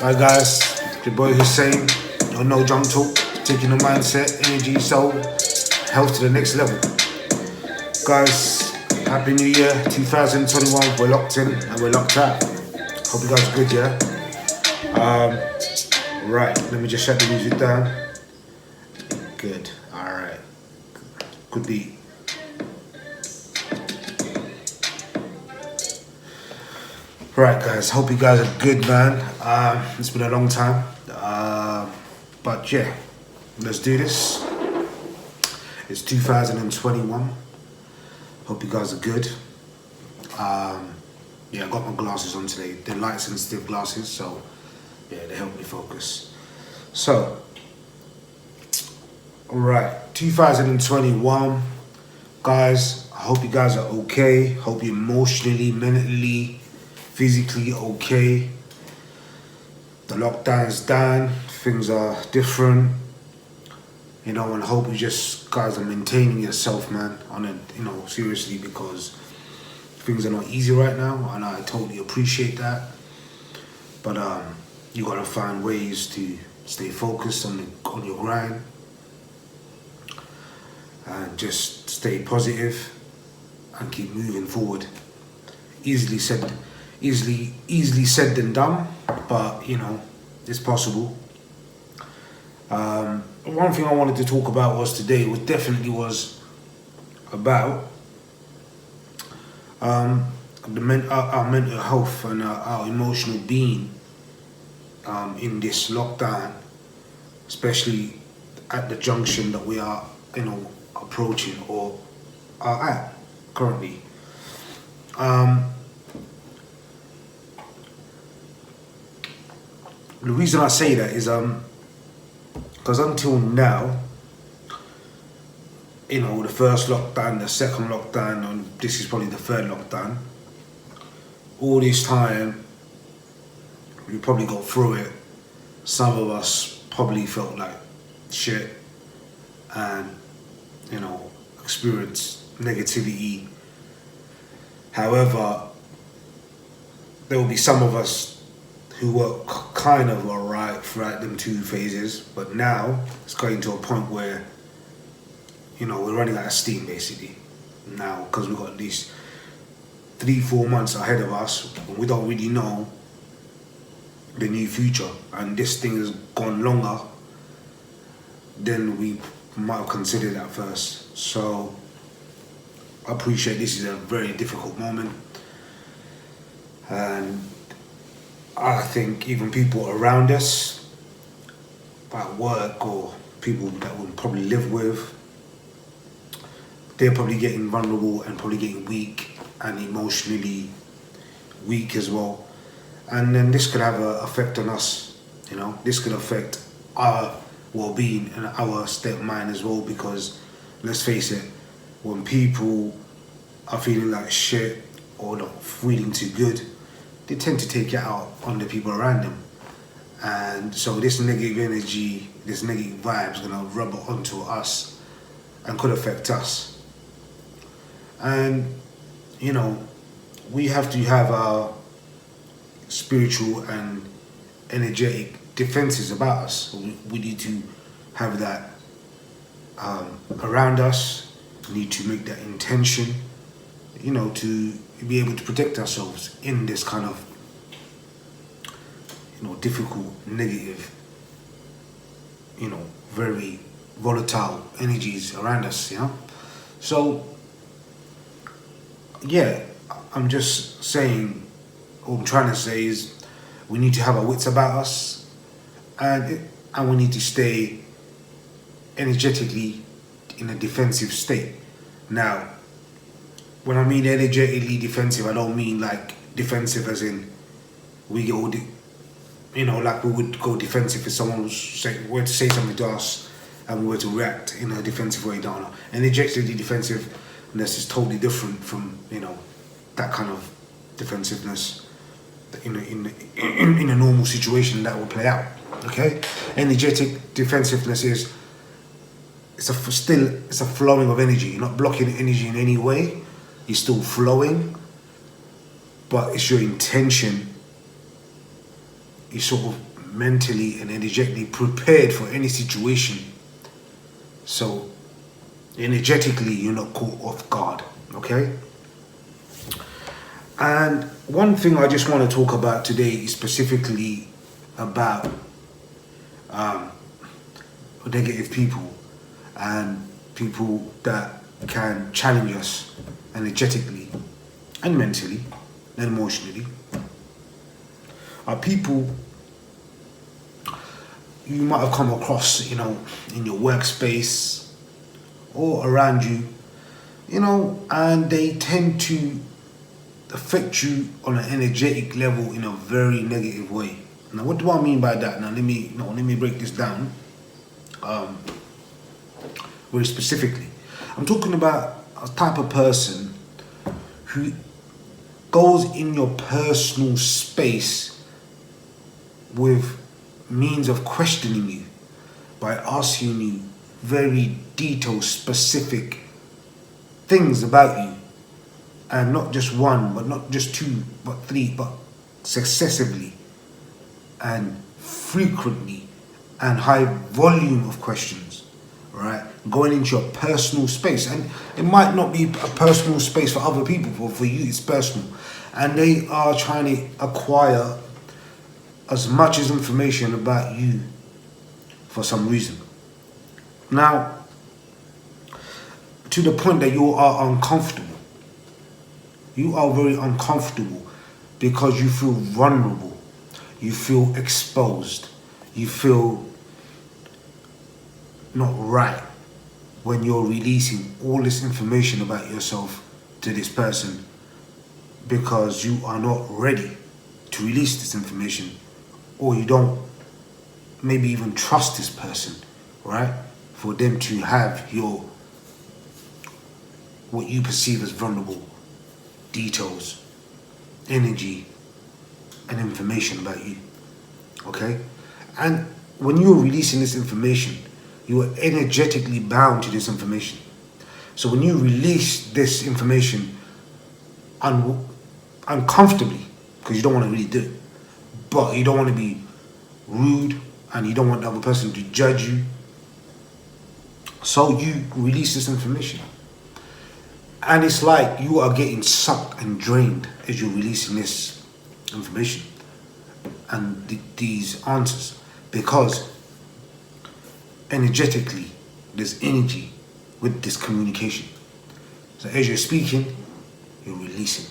Hi guys, your boy Hussein on Nojunktalk, taking the mindset, energy, soul, health to the next level. Guys, Happy New Year 2021. We're locked in and we're locked out. Hope you guys are good, yeah? Right, let me just shut the music down. Good, alright. Good beat. Right, guys, hope you guys are good, man. It's been a long time. But yeah, let's do this. It's 2021. Hope you guys are good. Yeah, I got my glasses on today. They're light sensitive glasses, so yeah, they help me focus. So, alright, 2021. Guys, I hope you guys are okay. Hope you're emotionally, mentally, physically okay. The lockdown's done. Things are different. You know, and hope you just guys are maintaining yourself, man, on a, seriously, because things are not easy right now, and I totally appreciate that. But you gotta find ways to stay focused on your grind and just stay positive and keep moving forward. Easily said than done, but it's possible. One thing I wanted to talk about was about our mental health and our emotional being in this lockdown, especially at the junction that we are approaching or are at currently. The reason I say that is because until now, the first lockdown, the second lockdown, and this is probably the third lockdown, all this time, we probably got through it. Some of us probably felt like shit and, experienced negativity. However, there will be some of us who were kind of alright throughout them two phases, but now it's getting to a point where we're running out of steam basically now, because we've got at least 3-4 months ahead of us and we don't really know the new future, and this thing has gone longer than we might have considered at first. So I appreciate this is a very difficult moment, and I think even people around us at work or people that we'll probably live with, they're probably getting vulnerable and probably getting weak and emotionally weak as well. And then this could have an effect on us, this could affect our well-being and our state of mind as well, because let's face it, when people are feeling like shit or not feeling too good, they tend to take it out on the people around them. And so this negative energy, this negative vibe is gonna rub onto us and could affect us. And, we have to have our spiritual and energetic defenses about us. We need to have that around us. We need to make that intention, to be able to protect ourselves in this kind of, difficult, negative, very volatile energies around us, So, yeah, I'm just saying, what I'm trying to say is we need to have our wits about us, and we need to stay energetically in a defensive state. Now, when I mean energetically defensive, I don't mean like defensive as in we go, like we would go defensive if someone were to say something to us and we were to react in a defensive way. Down. Energetically defensiveness is totally different from that kind of defensiveness in a normal situation that will play out. Okay, energetic defensiveness is it's a flowing of energy. You're not blocking energy in any way. You're still flowing, but it's your intention. You sort of mentally and energetically prepared for any situation. So energetically, you're not caught off guard. Okay. And one thing I just want to talk about today is specifically about negative people and people that can challenge us energetically and mentally and emotionally. Are people you might have come across, in your workspace or around you, and they tend to affect you on an energetic level in a very negative way. Now, what do I mean by that? Now, let me break this down very specifically. I'm talking about a type of person who goes in your personal space with means of questioning you by asking you very detailed, specific things about you, and not just one, but not just two, but three, but successively and frequently and high volume of questions, right? Going into your personal space, and it might not be a personal space for other people, but for you it's personal, and they are trying to acquire as much as information about you for some reason. Now, to the point that you are uncomfortable. You are very uncomfortable because you feel vulnerable. You feel exposed. You feel not right when you're releasing all this information about yourself to this person, because you are not ready to release this information, or you don't maybe even trust this person, right? For them to have what you perceive as vulnerable details, energy, and information about you. Okay? And when you're releasing this information, you are energetically bound to this information. So when you release this information uncomfortably, because you don't want to really do it, but you don't want to be rude and you don't want the other person to judge you, so you release this information. And it's like you are getting sucked and drained as you're releasing this information and these answers, because energetically there's energy with this communication. So as you're speaking, you're releasing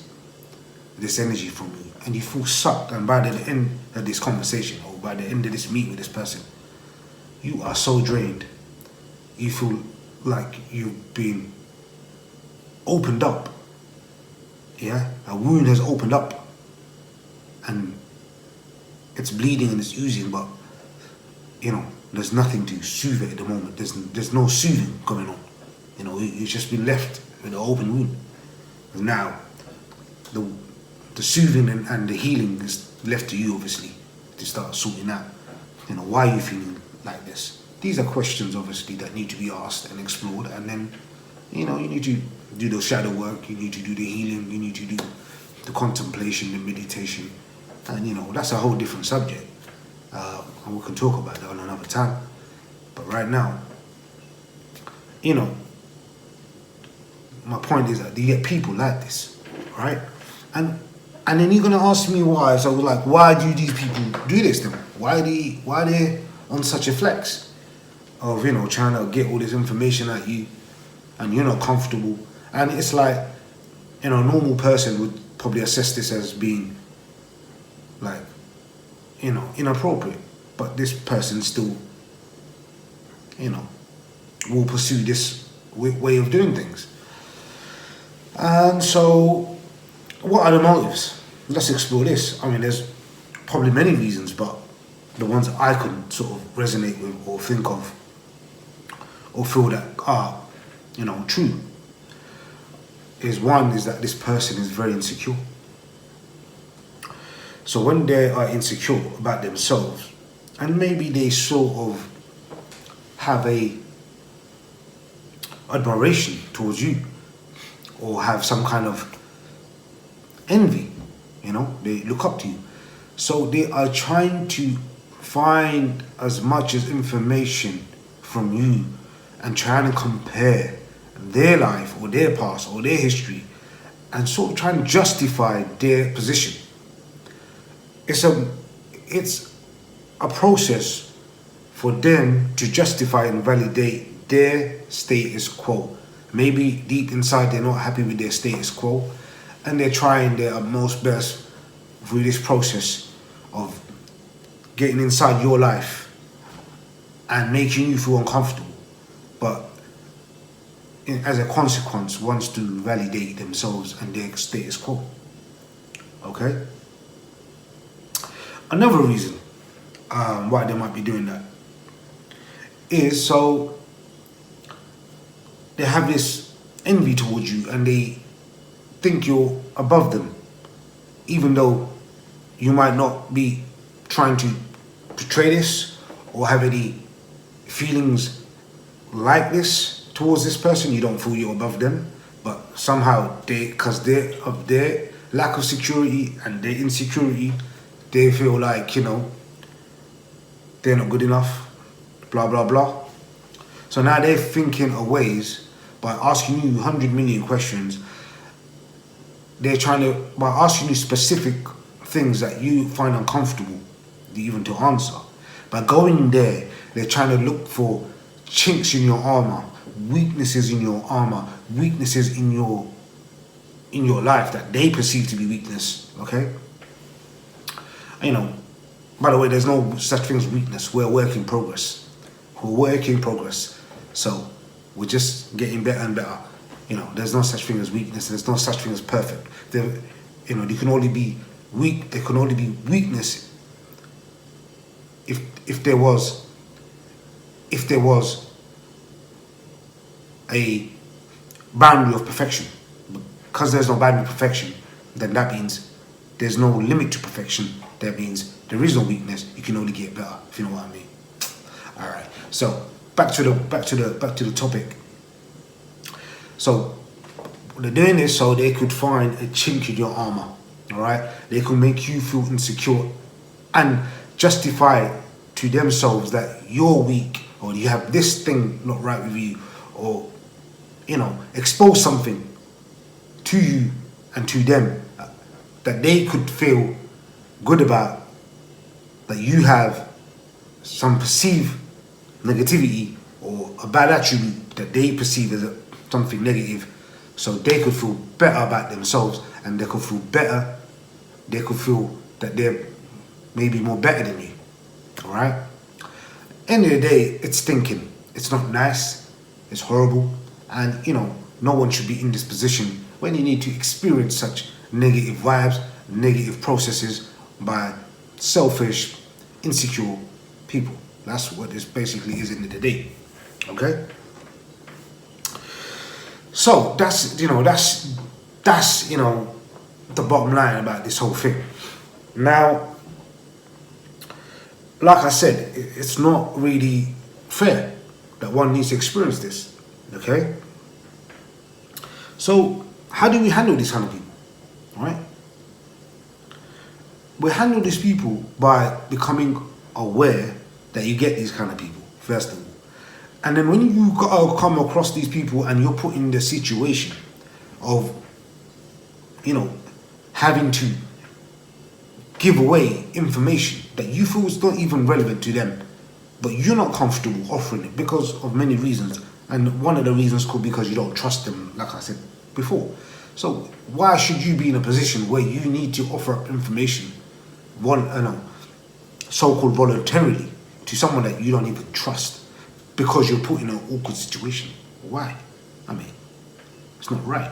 this energy from you, and you feel sucked. And by the end of this conversation, or by the end of this meet with this person, you are so drained. You feel like you've been opened up. Yeah, a wound has opened up, and it's bleeding and it's oozing, but there's nothing to soothe it at the moment. There's no soothing going on. You've just been left with an open wound. And now, the soothing and the healing is left to you, obviously, to start sorting out. Why are you feeling like this? These are questions, obviously, that need to be asked and explored, and then, you need to do the shadow work. You need to do the healing. You need to do the contemplation, the meditation, and that's a whole different subject. And we can talk about that on another time. But right now, my point is that you get people like this, right? And then you're gonna ask me why. So like, why do these people do this then? Why they on such a flex of trying to get all this information at you, and you're not comfortable? And it's like, a normal person would probably assess this as being like, inappropriate. But this person still, will pursue this way of doing things. And so, what are the motives? Let's explore this. I mean, there's probably many reasons, but the ones I could sort of resonate with or think of or feel that are, true, is that this person is very insecure. So when they are insecure about themselves, and maybe they sort of have a admiration towards you, or have some kind of envy, they look up to you. So they are trying to find as much as information from you and trying to compare their life or their past or their history and sort of trying to justify their position. It's a it's a process for them to justify and validate their status quo. Maybe deep inside they're not happy with their status quo and they're trying their utmost best through this process of getting inside your life and making you feel uncomfortable. But as a consequence, wants to validate themselves and their status quo. Okay? Another reason why they might be doing that is so they have this envy towards you and they think you're above them, even though you might not be trying to portray this or have any feelings like this towards this person. You don't feel you're above them, but somehow because of their lack of security and their insecurity, they feel like, they're not good enough, blah, blah, blah. So now they're thinking of ways by asking you 100 million questions. They're trying to, by asking you specific things that you find uncomfortable even to answer. By going there, they're trying to look for chinks in your armor, weaknesses in your armor, weaknesses in your life that they perceive to be weakness, okay? By the way, there's no such thing as weakness. We're a work in progress. So we're just getting better and better. There's no such thing as weakness. There's no such thing as perfect. There can only be weak. There can only be weakness if there was a boundary of perfection. Because there's no boundary of perfection, then that means there's no limit to perfection. That means there is no weakness. You can only get better, if you know what I mean. All right. So back to the topic. So they're doing this so they could find a chink in your armor. All right. They could make you feel insecure and justify to themselves that you're weak or you have this thing not right with you, or expose something to you and to them that they could feel good about, that you have some perceived negativity or a bad attribute that they perceive as something negative, so they could feel better about themselves and they could feel better. They could feel that they're maybe more better than you. All right. End of the day, it's thinking. It's not nice. It's horrible, and no one should be in this position when you need to experience such negative vibes, negative processes by selfish, insecure people. That's what this basically is in the day. Okay? So that's the bottom line about this whole thing. Now, like I said, it's not really fair that one needs to experience this. Okay? So how do we handle these kind of people? All right? We handle these people by becoming aware that you get these kind of people, first of all. And then when you come across these people and you're put in the situation of, having to give away information that you feel is not even relevant to them, but you're not comfortable offering it because of many reasons. And one of the reasons could be because you don't trust them, like I said before. So why should you be in a position where you need to offer up information, so-called voluntarily, to someone that you don't even trust because you're put in an awkward situation? Why? I mean, it's not right.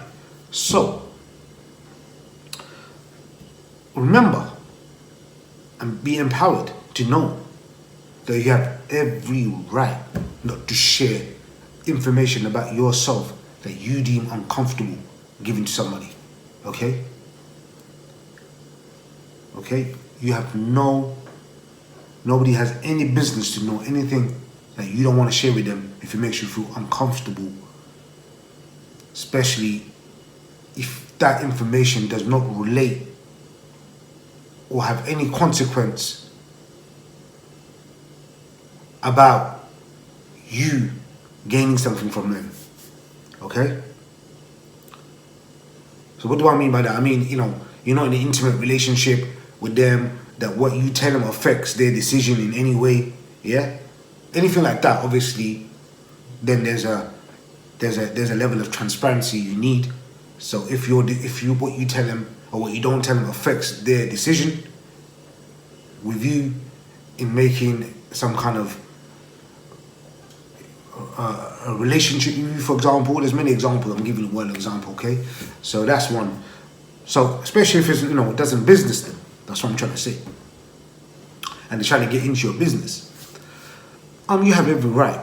So remember and be empowered to know that you have every right not to share information about yourself that you deem uncomfortable giving to somebody. Okay? Okay? You have nobody has any business to know anything that you don't want to share with them if it makes you feel uncomfortable, especially if that information does not relate or have any consequence about you gaining something from them. Okay? So what do I mean by that? I mean, you're not in an intimate relationship with them, that what you tell them affects their decision in any way. Yeah? Anything like that, obviously, then there's a level of transparency you need. So if what you tell them or what you don't tell them affects their decision with you in making some kind of a relationship with you, for example, there's many examples. I'm giving you one example, okay? So that's one. So especially if it's it doesn't business them, that's what I'm trying to say, and they're trying to get into your business. You have every right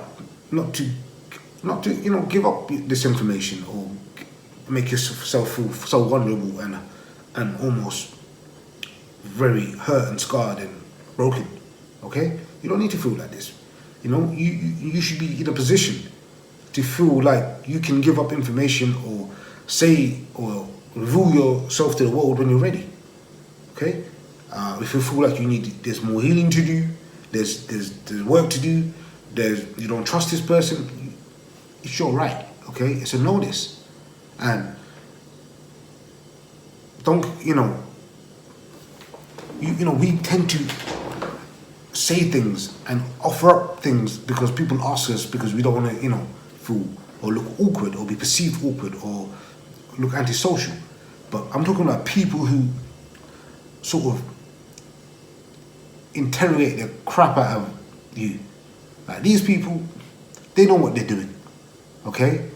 not to give up this information or make yourself feel so vulnerable and almost very hurt and scarred and broken. Okay, you don't need to feel like this. You should be in a position to feel like you can give up information or say or reveal yourself to the world when you're ready. Okay, if you feel like there's more healing to do, there's work to do, you don't trust this person, it's your right. Okay, it's a notice, and don't we tend to say things and offer up things because people ask us, because we don't want to feel or look awkward or be perceived awkward or look antisocial. But I'm talking about people who sort of interrogate the crap out of you. Like these people, they know what they're doing, okay?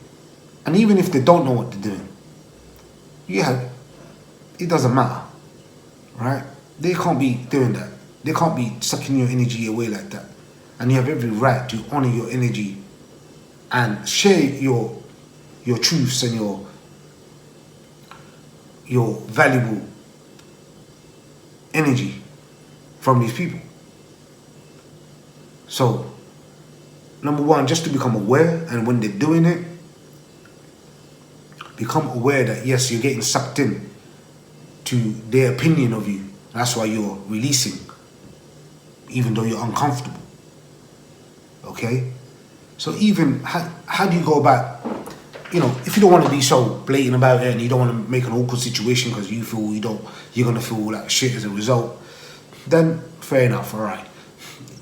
And even if they don't know what they're doing, it doesn't matter, right? They can't be doing that. They can't be sucking your energy away like that. And you have every right to honor your energy and share your truths and your valuable energy from these people. So, number one, just to become aware, and when they're doing it, become aware that yes, you're getting sucked in to their opinion of you. That's why you're releasing, even though you're uncomfortable. Okay? So even, how do you go about, if you don't want to be so blatant about it and you don't want to make an awkward situation because you feel you're going to feel like shit as a result, then fair enough, alright.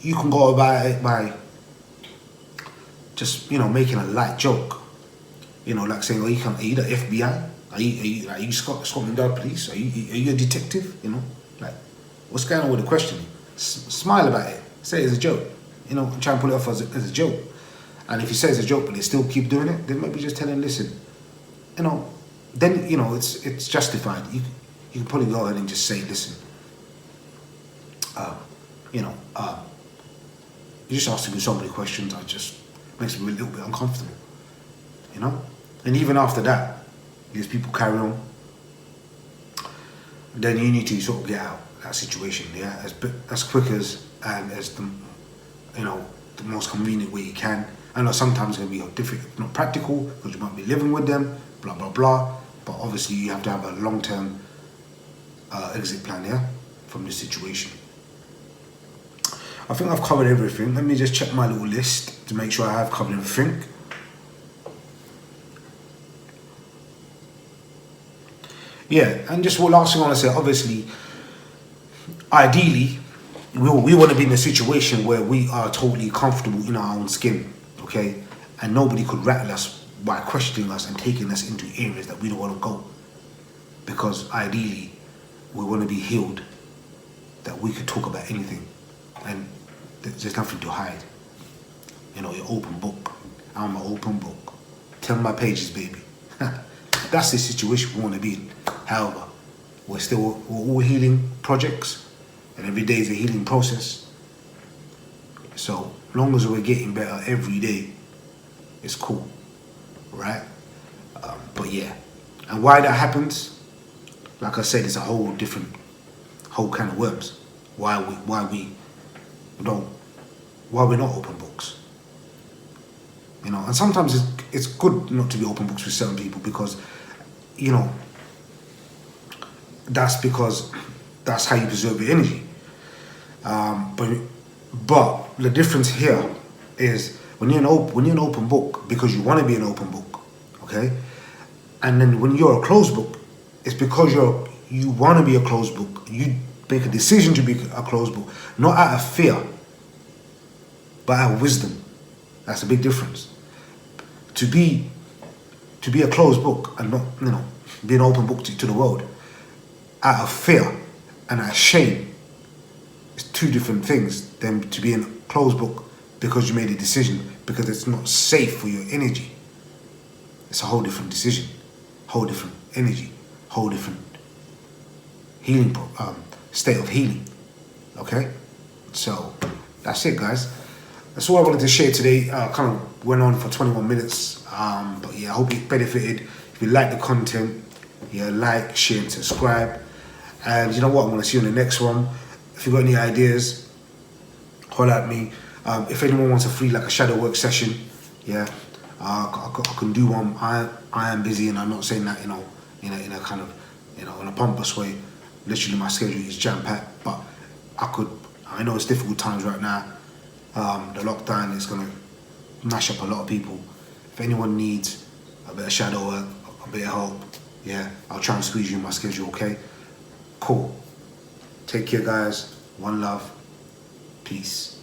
You can go about it by just, making a light joke. Like saying, are you the FBI? Are you Scotland Yard police? Are you a detective? Like, what's going on with the questioning? Smile about it. Say it as a joke. And try and pull it off as a joke. And if you say it's a joke but they still keep doing it, then maybe just tell them, listen, then it's justified. You can probably go ahead and just say, listen, you just asking me so many questions, it just makes me a little bit uncomfortable. And even after that, these people carry on, then you need to sort of get out of that situation, as quick as and as the most convenient way you can. I know sometimes it's going to be difficult, not practical, because you might be living with them, blah blah blah, but obviously you have to have a long-term exit plan, from this situation. I think I've covered everything. Let me just check my little list to make sure I have covered everything. Yeah, and just one last thing I want to say, obviously, ideally, we want to be in a situation where we are totally comfortable in our own skin, okay? And nobody could rattle us by questioning us and taking us into areas that we don't want to go. Because ideally, we want to be healed, that we could talk about anything. And there's nothing to hide. You're open book. I'm an open book. Tell my pages, baby. That's the situation we want to be in. However, we're all healing projects, and every day is a healing process. So long as we're getting better every day, it's cool, right? But yeah, and why that happens, like I said, it's a whole kind of worms. Why we're not open books. And sometimes it's good not to be open books with certain people because, that's how you preserve your energy. But the difference here is when you're an open book because you want to be an open book, okay? And then when you're a closed book, it's because you want to be a closed book. You make a decision to be a closed book, not out of fear, but out of wisdom. That's a big difference. To be a closed book and not, be an open book to the world, out of fear and out of shame, it's two different things than to be in a closed book because you made a decision, because it's not safe for your energy. It's a whole different decision, whole different energy, whole different healing state of healing. Okay, so that's it, guys. That's all I wanted to share today. Kind of went on for 21 minutes, but yeah, I hope you benefited. If you like the content, yeah, like, share, and subscribe. And you know what? I'm gonna see you on the next one. If you've got any ideas, holler at me. If anyone wants a free, like a shadow work session, yeah, I can do one. I am busy, and I'm not saying that in a kind of in a pompous way. Literally, my schedule is jam packed, but I know it's difficult times right now. The lockdown is gonna mash up a lot of people. If anyone needs a bit of shadow work, a bit of help, yeah, I'll try and squeeze you in my schedule. Okay, cool. Take care, guys. One love. Peace.